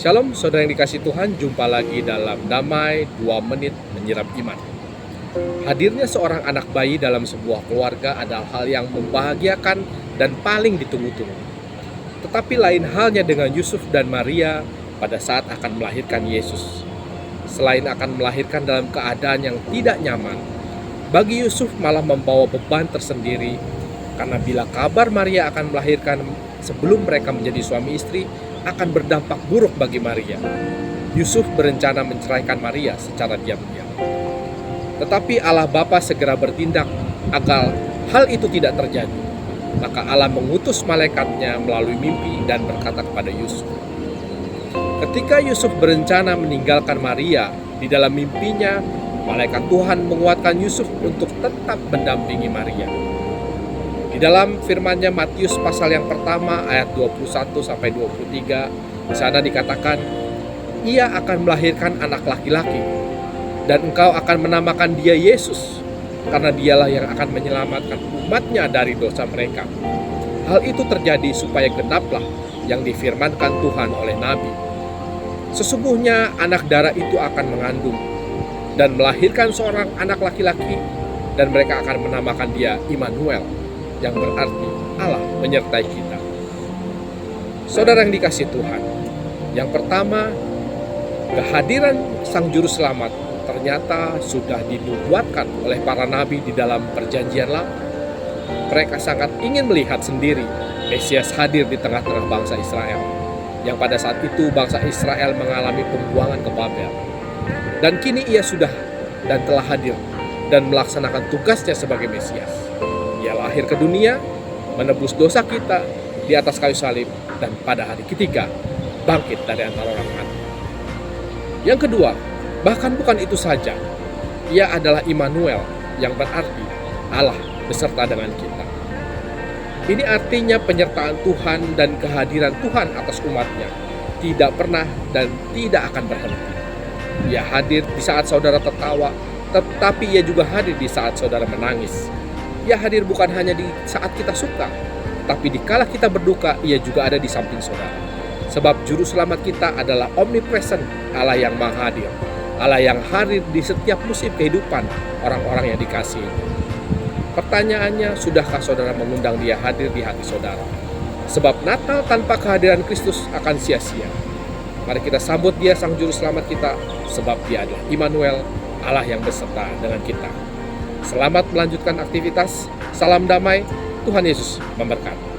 Shalom saudara yang dikasih Tuhan, jumpa lagi dalam Damai 2 Menit Menyiram Iman. Hadirnya seorang anak bayi dalam sebuah keluarga adalah hal yang membahagiakan dan paling ditunggu-tunggu. Tetapi lain halnya dengan Yusuf dan Maria pada saat akan melahirkan Yesus. Selain akan melahirkan dalam keadaan yang tidak nyaman, bagi Yusuf malah membawa beban tersendiri, karena bila kabar Maria akan melahirkan sebelum mereka menjadi suami istri akan berdampak buruk bagi Maria. Yusuf berencana menceraikan Maria secara diam-diam. Tetapi Allah Bapa segera bertindak agar hal itu tidak terjadi. Maka Allah mengutus malaikatnya melalui mimpi dan berkata kepada Yusuf. Ketika Yusuf berencana meninggalkan Maria, di dalam mimpinya malaikat Tuhan menguatkan Yusuf untuk tetap mendampingi Maria. Di dalam firman-Nya Matius pasal yang pertama ayat 21-23, di sana dikatakan, ia akan melahirkan anak laki-laki dan engkau akan menamakan dia Yesus, karena dialah yang akan menyelamatkan umatnya dari dosa mereka. Hal itu terjadi supaya genaplah yang difirmankan Tuhan oleh Nabi. Sesungguhnya anak darah itu akan mengandung dan melahirkan seorang anak laki-laki, dan mereka akan menamakan dia Immanuel, yang berarti Allah menyertai kita. Saudara yang dikasih Tuhan, yang pertama, kehadiran Sang Juru Selamat ternyata sudah dinubuatkan oleh para nabi di dalam perjanjian lama. Mereka sangat ingin melihat sendiri Mesias hadir di tengah-tengah bangsa Israel, yang pada saat itu bangsa Israel mengalami pembuangan ke Babel. Dan kini ia sudah dan telah hadir dan melaksanakan tugasnya sebagai Mesias. Ia lahir ke dunia, menebus dosa kita di atas kayu salib, dan pada hari ketiga bangkit dari antara orang mati. Yang kedua, bahkan bukan itu saja, ia adalah Immanuel, yang berarti Allah beserta dengan kita. Ini artinya penyertaan Tuhan dan kehadiran Tuhan atas umatnya tidak pernah dan tidak akan berhenti. Ia hadir di saat saudara tertawa, tetapi ia juga hadir di saat saudara menangis. Ia hadir bukan hanya di saat kita suka, tapi dikala kita berduka, ia juga ada di samping saudara. Sebab Juru Selamat kita adalah omnipresent, Allah yang maha hadir, Allah yang hadir di setiap musim kehidupan orang-orang yang dikasihi. Pertanyaannya, sudahkah saudara mengundang dia hadir di hati saudara? Sebab Natal tanpa kehadiran Kristus akan sia-sia. Mari kita sambut dia, Sang Juru Selamat kita, sebab dia adalah Immanuel, Allah yang beserta dengan kita. Selamat melanjutkan aktivitas. Salam damai. Tuhan Yesus memberkati.